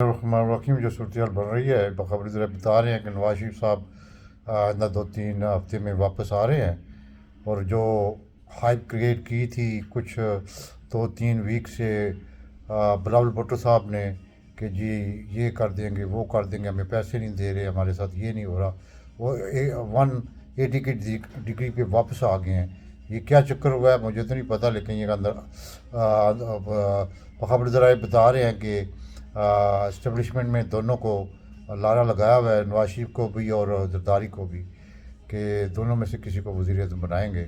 रहीम जो सूरत बन रही है बखबर ज़रा बता रहे हैं कि नवाज शरीफ साहब आइंदा 2-3 हफ्ते में वापस आ रहे हैं। और जो हाइप क्रिएट की थी कुछ 2-3 वीक से बिलावल भुट्टो साहब ने कि जी ये कर देंगे वो कर देंगे, हमें पैसे नहीं दे रहे, हमारे साथ ये नहीं हो रहा, वो 180 की डिग्री पे वापस आ गए हैं। ये क्या चक्कर हुआ है मुझे तो नहीं पता, लेकिन ये अंदर खबर ज़रा बता रहे हैं कि इस्टबलिशमेंट में दोनों को लारा लगाया हुआ है, नवाज शरीफ को भी और जरदारी को भी, कि दोनों में से किसी को वज़ीर आज़म बनाएंगे।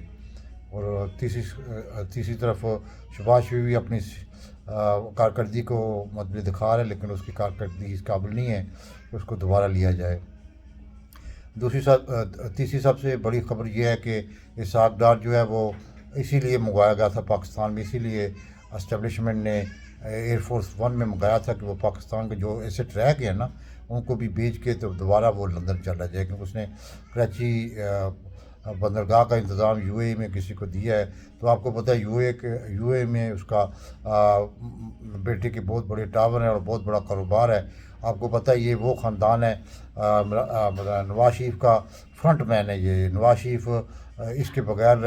और तीसरी तरफ शहबाज शरीफ भी अपनी कारकर्दगी को मतलब दिखा रहे हैं, लेकिन उसकी कारकर्दगी इस काबिल नहीं है कि उसको दोबारा लिया जाए। तीसरी सबसे बड़ी खबर यह है कि इसहाक डार जो है वो इसीलिए मंगवाया गया था पाकिस्तान में, इसीलिए इस्टबलिशमेंट ने एयरफोर्स 1 में मंगाया था कि वो पाकिस्तान के जो एसेट रह गए हैं ना उनको भी बेच के तो दोबारा वो लंदन चला जाए, क्योंकि उसने कराची बंदरगाह का इंतज़ाम यूएई में किसी को दिया है। तो आपको पता है यूएई में उसका बेटे के बहुत बड़े टावर हैं और बहुत बड़ा कारोबार है। आपको पता है ये वो ख़ानदान है, नवाज शरीफ का फ्रंट मैन है ये। नवाज शरीफ इसके बगैर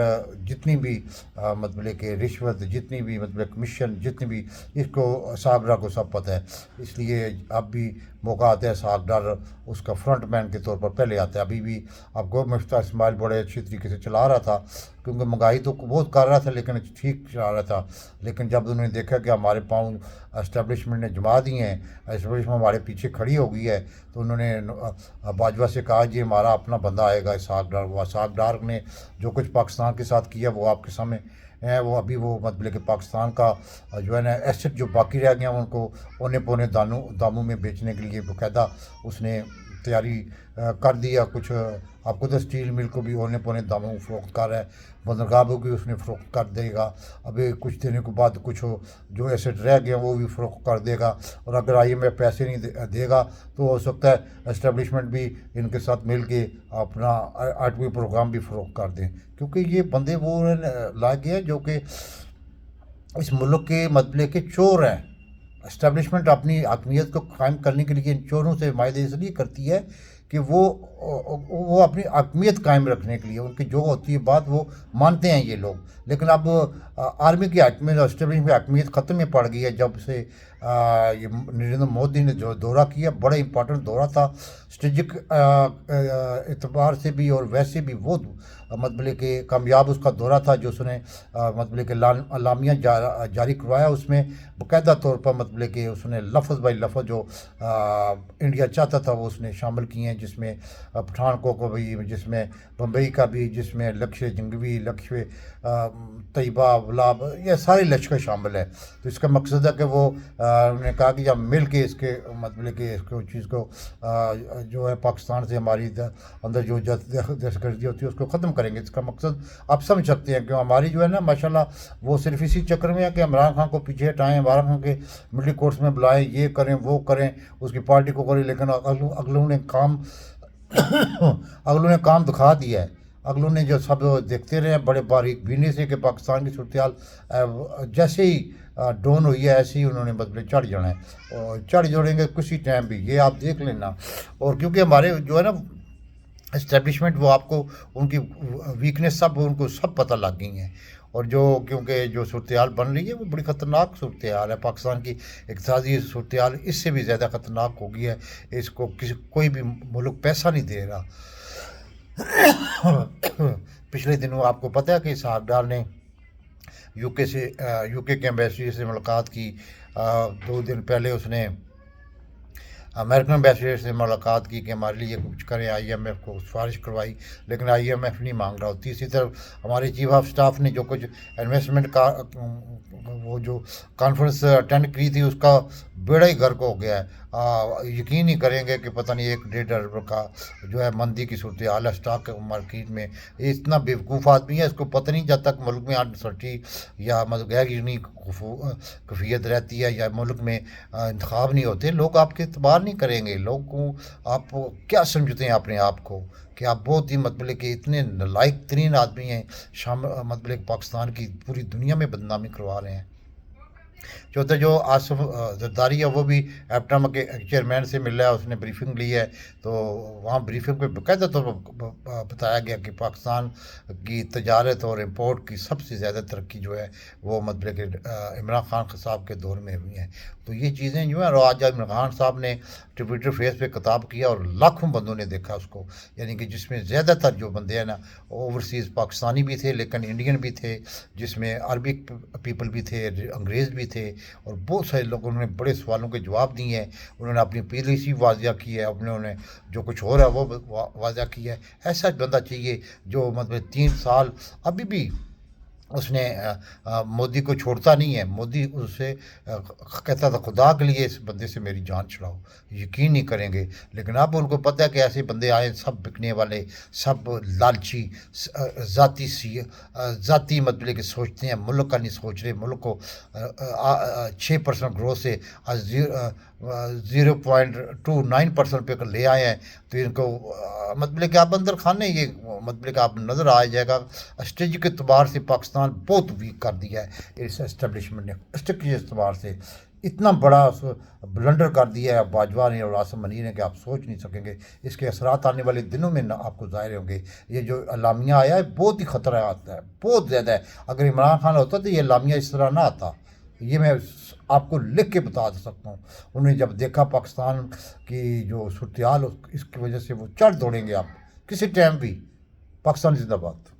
जितनी भी मतलब कि रिश्वत, जितनी भी मतलब कमीशन, जितनी भी, इसको इसहाक डार को सब पता है। इसलिए अब भी मौका आता है इसहाक डार उसका फ्रंट मैन के तौर पर पहले आता है। अभी भी आपको मुफ्ता इस्माइल बड़े अच्छी तरीके से चला रहा था, क्योंकि महंगाई तो बहुत कर रहा था लेकिन ठीक चला रहा था। लेकिन जब उन्होंने देखा कि हमारे पाँव इस्टेब्लिशमेंट ने जमा दिए हैं, इस्टेब्लिशमेंट हमारे पीछे खड़ी हो गई है, तो उन्होंने बाजवा से कहा जी हमारा अपना बंदा आएगा इसहाक डार। वो इसहाक डार ने जो कुछ पाकिस्तान के साथ किया वो आपके सामने है। वो अभी वो मतलब कि पाकिस्तान का जो है ना एसेट जो बाकी रह गया उनको औने पौने दामों में बेचने के लिए बाकायदा उसने तैयारी कर दिया। कुछ आपको तो स्टील मिल को भी औने पौने दामों में फ़रोख्त कर रहा है, बंदरगाह को भी उसने फ़रोख्त कर देगा। अभी कुछ देने के बाद कुछ जो एसेट रह गए वो भी फ़रोख्त कर देगा। और अगर IMF पैसे नहीं देगा तो हो सकता है इस्टेब्लिशमेंट भी इनके साथ मिल के अपना आठवीं प्रोग्राम भी फ़रोख्त कर दें, क्योंकि ये बंदे वो लाके हैं जो कि इस मुल्क के मतलब के चोर हैं। इस्टेब्लिशमेंट अपनी हकमियत को कायम करने के लिए इन चोरों से मायदे इसलिए करती है कि वो अपनी हकमियत कायम रखने के लिए उनकी जो होती है बात वो मानते हैं ये लोग। लेकिन अब आर्मी की हकमियत, इस्टेब्लिशमेंट की हकमियत ख़त्म में पड़ गई है जब से ये नरेंद्र मोदी ने जो दौरा किया, बड़ा इंपॉर्टेंट दौरा था स्ट्रेटजिक एतबार से भी और वैसे भी वो मतलब कि कामयाब उसका दौरा था जो उसने मतलब कि लामिया जारी करवाया। उसमें बाकायदा तौर पर मतलब कि उसने लफ्ज़ बाई लफ्ज़ जो इंडिया चाहता था वो उसने शामिल किए हैं, जिसमें पठानकोट को भी, जिसमें बम्बई का भी, जिसमें लक्ष्य जंगवी, लक्ष्य तैयबा, गुलाब, ये सारे लश्कर शामिल है। तो इसका मकसद है कि वो उन्होंने कहा कि जब मिल के इसके मतलब कि इसको चीज़ को जो है पाकिस्तान से हमारी अंदर जो दहशतगर्दी होती है उसको ख़त्म करेंगे। इसका मकसद आप समझ सकते हैं कि हमारी जो है ना माशाल्लाह वो सिर्फ इसी चक्कर में है कि इमरान खान को पीछे हटाएं, इमरान खान के मिलिट्री कोर्ट्स में बुलाएं, ये करें वो करें, उसकी पार्टी को करें। लेकिन अगलों ने काम अगलों ने काम दिखा दिया है। अगलों ने जो सब देखते रहे बड़े बारीक बीने से कि पाकिस्तान की सूरत हाल जैसे ही डोन हुई है ऐसे ही उन्होंने मतलब चढ़ जाना है, और चढ़ जोड़ेंगे किसी टाइम भी, ये आप देख लेना। और क्योंकि हमारे जो है ना इस्टेब्लिशमेंट वो आपको उनकी वीकनेस सब उनको सब पता लग गई हैं। और जो क्योंकि जो सूरत हाल बन रही है वो बड़ी ख़तरनाक सूरत हाल है। पाकिस्तान की इक़्तिसादी सूरत हाल इससे भी ज़्यादा ख़तरनाक हो गई है। इसको कोई भी मुल्क पैसा नहीं दे रहा। पिछले दिनों आपको पता है कि इसहाक डार ने यूके के एम्बेसडर से मुलाकात की। 2 दिन पहले उसने अमेरिकन एम्बेसडर से मुलाकात की कि हमारे लिए कुछ करें, IMF को सिफारिश करवाई, लेकिन IMF नहीं मांग रहा। तीसरी तरफ हमारे चीफ ऑफ स्टाफ ने जो कुछ इन्वेस्टमेंट का वो जो कॉन्फ्रेंस अटेंड की थी उसका बेड़ा ही गर्क हो गया है। यकीन नहीं करेंगे कि पता नहीं 1-1.5 अरब का जो है मंदी की सूरत हाल है स्टॉक मार्केट में। ये इतना बेवकूफ़ आदमी है, इसको पता नहीं जब तक मुल्क में अनसर्टी या मतलब गैर यकीनी कफियत रहती है या मुल्क में इंतखाब नहीं होते, लोग आपके एतबार नहीं करेंगे। लोग को आप क्या समझते हैं अपने आप को कि आप बहुत ही मतलब कि इतने नालायक तरीन आदमी हैं, मतलब पाकिस्तान की पूरी दुनिया में बदनामी करवा रहे हैं। चौथा जो आसिफ जरदारी है वो भी एप्टामा के चेयरमैन से मिल रहा है, उसने ब्रीफिंग ली है। तो वहाँ ब्रीफिंग पे बाकायदा तौर पर बताया गया कि पाकिस्तान की तजारत और इम्पोर्ट की सबसे ज़्यादा तरक्की जो है वो मतलब कि इमरान खान साहब के दौर में हुई हैं। तो ये चीज़ें जो हैं, और आज इमरान खान साहब ने ट्विटर फेस पे खिताब किया और लाखों बंदों ने देखा उसको, यानी कि जिसमें ज़्यादातर जो बंदे हैं ना ओवरसीज़ पाकिस्तानी भी थे लेकिन इंडियन भी थे, जिसमें अरबिक पीपल भी थे, अंग्रेज़ भी थे, और बहुत सारे लोगों ने बड़े सवालों के जवाब दिए हैं। उन्होंने अपनी पॉलिसी वाजिया की है, उन्होंने जो कुछ हो रहा है वो वाजिया किया है। ऐसा बंदा चाहिए जो मतलब 3 साल अभी भी उसने मोदी को छोड़ता नहीं है। मोदी उससे कहता था खुदा के लिए इस बंदे से मेरी जान छुड़ाओ, यकीन नहीं करेंगे। लेकिन अब उनको पता है कि ऐसे बंदे आए सब बिकने वाले, सब लालची, ज़ाती मतलब कि सोचते हैं, मुल्क का नहीं सोच रहे। मुल्क को 6% ग्रोथ से आज 0.29% पे ले आए हैं। तो इनको मतलब कि आप अंदर खाने ये मतलब कि आप नज़र आ जाएगा। स्टेज के अतबार से पाकिस्तान बहुत वीक कर दिया है इस एस्टेब्लिशमेंट ने, स्टेज के अतबार से इतना बड़ा ब्लंडर कर दिया है बाजवा ने और आसम मनीर ने कि आप सोच नहीं सकेंगे। इसके असरात आने वाले दिनों में ना आपको ज़ाहिर होंगे। ये जो अलामिया आया है बहुत ही ख़तरा आता है, बहुत ज़्यादा है। अगर इमरान खान होता तो ये अलामिया इस तरह ना आता, ये मैं आपको लिख के बता सकता हूँ। उन्होंने जब देखा पाकिस्तान की जो सूरत हाल, इसकी वजह से वो चढ़ दौड़ेंगे आप किसी टाइम भी। पाकिस्तान जिंदाबाद।